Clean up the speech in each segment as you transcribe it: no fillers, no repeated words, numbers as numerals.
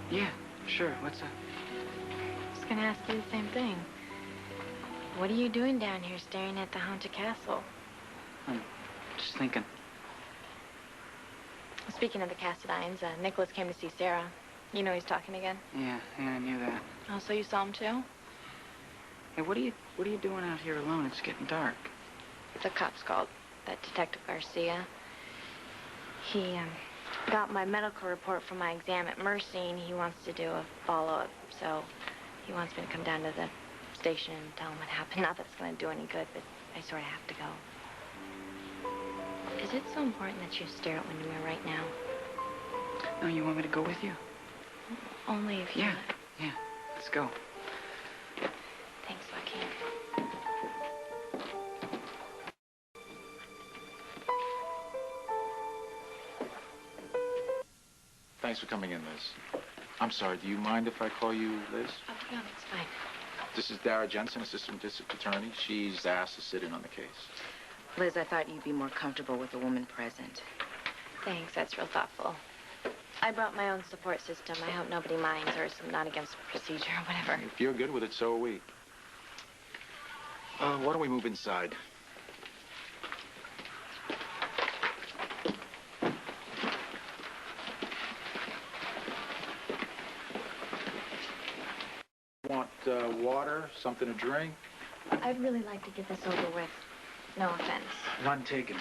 Yeah, sure. What's up? I was gonna ask you the same thing. What are you doing down here staring at the haunted castle? I'm just thinking. Speaking of the Cassadines, Nicholas came to see Sarah. You know he's talking again? Yeah, I knew that. Oh, so you saw him too? Hey, what are you doing out here alone? It's getting dark. The cops called. That Detective Garcia. He got my medical report from my exam at Mercy, and he wants to do a follow-up. So he wants me to come down to the station and tell him what happened. Not that it's going to do any good, but I sort of have to go. Is it so important that you stare out when you're right now? No, you want me to go with you? Only if you... Yeah, let's go. Thanks, Joaquin. Thanks for coming in, Liz. I'm sorry, do you mind if I call you Liz? Oh, no, that's fine. This is Dara Jensen, Assistant District Attorney. She's asked to sit in on the case. Liz, I thought you'd be more comfortable with a woman present. Thanks, that's real thoughtful. I brought my own support system. I hope nobody minds, or I'm not against procedure or whatever. If you're good with it, so are we. Why don't we move inside? Want water, something to drink? I'd really like to get this over with. No offense. None taken.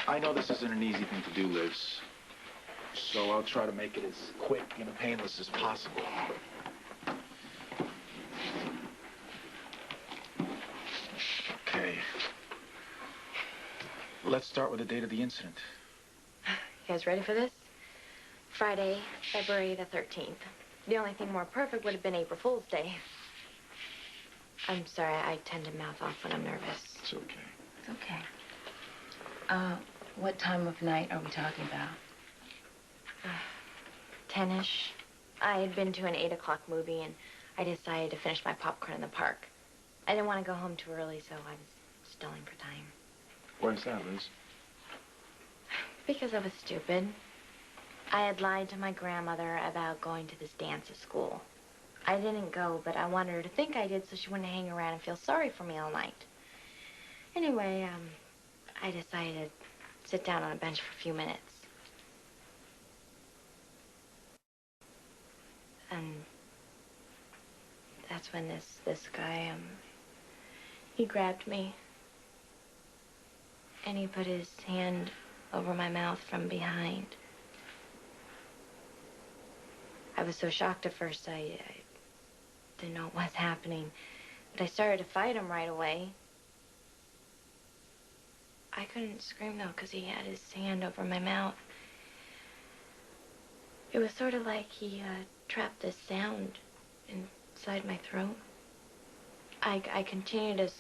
I know this isn't an easy thing to do, Liz. So I'll try to make it as quick and painless as possible. Okay. Let's start with the date of the incident. You guys ready for this? Friday, February the 13th. The only thing more perfect would have been April Fool's Day. I'm sorry, I tend to mouth off when I'm nervous. It's okay. It's okay. What time of night are we talking about? 10-ish. I had been to an 8 o'clock movie, and I decided to finish my popcorn in the park. I didn't want to go home too early, so I was stalling for time. Why is that, Liz? Because I was stupid. I had lied to my grandmother about going to this dance at school. I didn't go, but I wanted her to think I did so she wouldn't hang around and feel sorry for me all night. Anyway, I decided to sit down on a bench for a few minutes. And that's when this guy, he grabbed me. And he put his hand over my mouth from behind. I was so shocked at first, I didn't know what was happening. But I started to fight him right away. I couldn't scream, though, because he had his hand over my mouth. It was sort of like he trapped this sound inside my throat. I continued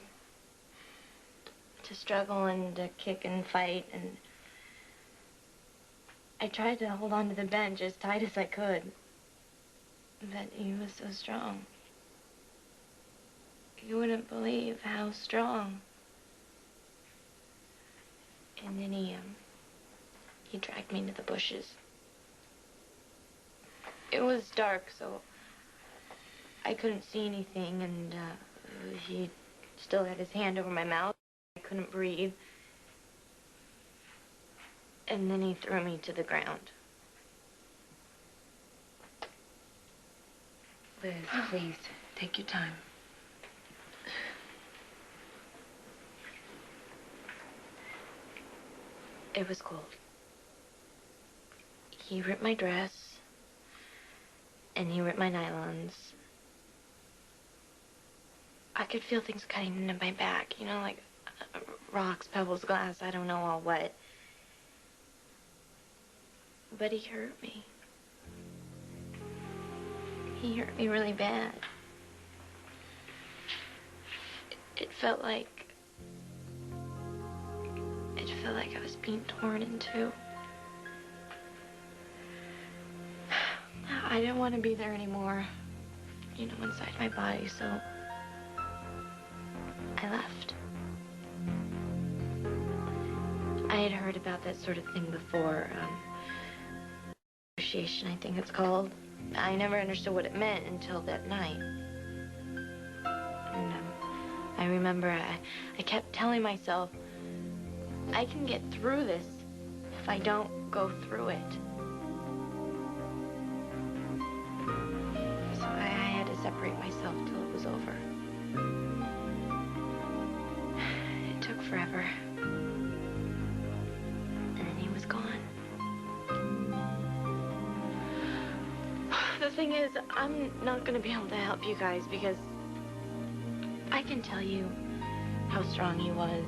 to struggle and to kick and fight, and I tried to hold on to the bench as tight as I could. But he was so strong. You wouldn't believe how strong. And then he dragged me into the bushes. It was dark, so I couldn't see anything, and he still had his hand over my mouth. I couldn't breathe. And then he threw me to the ground. Liz, please, take your time. It was cold. He ripped my dress, and he ripped my nylons. I could feel things cutting into my back, you know, like rocks, pebbles, glass, I don't know all what. But he hurt me. He hurt me really bad. It felt like I was being torn in two. I didn't want to be there anymore, you know, inside my body, so I left. I I had heard about that sort of thing before. Negotiation, I think it's called. I never understood what it meant until that night. And I remember I kept telling myself, I can get through this if I don't go through it. So I had to separate myself till it was over. It took forever. And then he was gone. The thing is, I'm not going to be able to help you guys because I can tell you how strong he was.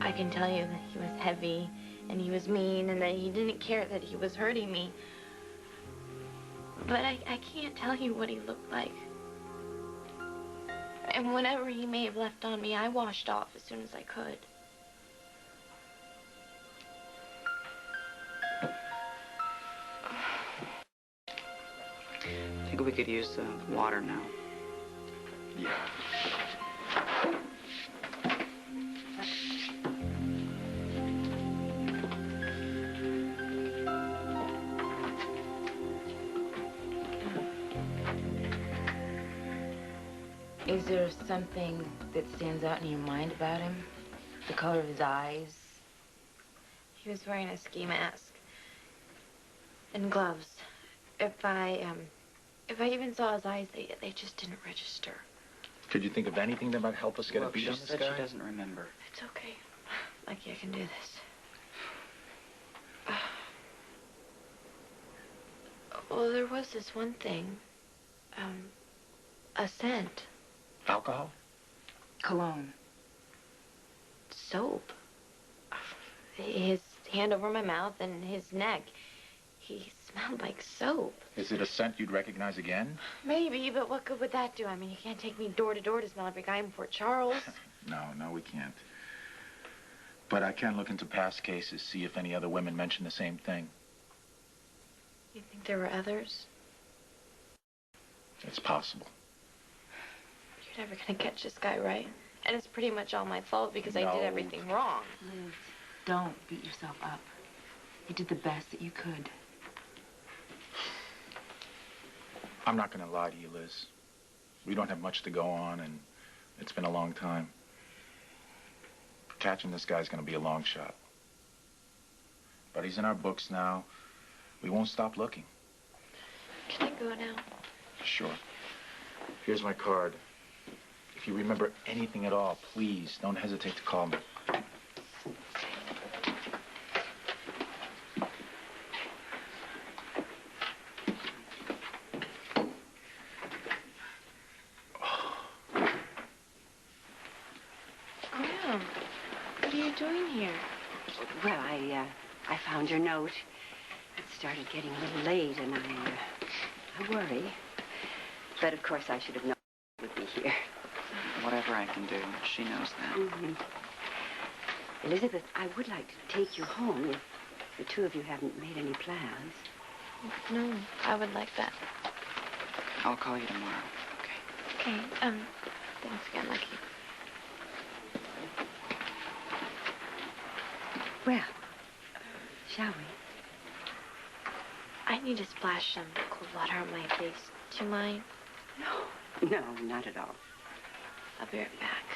I can tell you that he was heavy and he was mean and that he didn't care that he was hurting me. But I can't tell you what he looked like. And whatever he may have left on me, I washed off as soon as I could. I think we could use the water now. Yeah. Is there something that stands out in your mind about him? The color of his eyes? He was wearing a ski mask and gloves. If I even saw his eyes, they just didn't register. Could you think of anything that might help us get a beat on She this said guy? she doesn't remember. It's okay. Lucky I can do this. Well, there was this one thing. A scent. Alcohol? Cologne. Soap. His hand over my mouth and his neck. He smelled like soap. Is it a scent you'd recognize again? Maybe, but what good would that do? I mean, you can't take me door to door to smell every guy in Fort Charles. No, we can't. But I can look into past cases, see if any other women mention the same thing. You think there were others? It's possible. You're never gonna catch this guy, right? And it's pretty much all my fault because I No. did everything wrong. Liz, don't beat yourself up. You did the best that you could. I'm not going to lie to you, Liz. We don't have much to go on, and it's been a long time. Catching this guy's going to be a long shot. But he's in our books now. We won't stop looking. Can I go now? Sure. Here's my card. If you remember anything at all, please don't hesitate to call me. Graham, what are you doing here? Well, I found your note. It started getting a little late, and I worry. But of course, I should have known you would be here. Whatever I can do, she knows that. Mm-hmm. Elizabeth, I would like to take you home if the two of you haven't made any plans. No, I would like that. I'll call you tomorrow, okay? Okay, thanks again, Lucky. Well, shall we? I need to splash some cold water on my face. Do you mind? No, not at all. I'll be right back.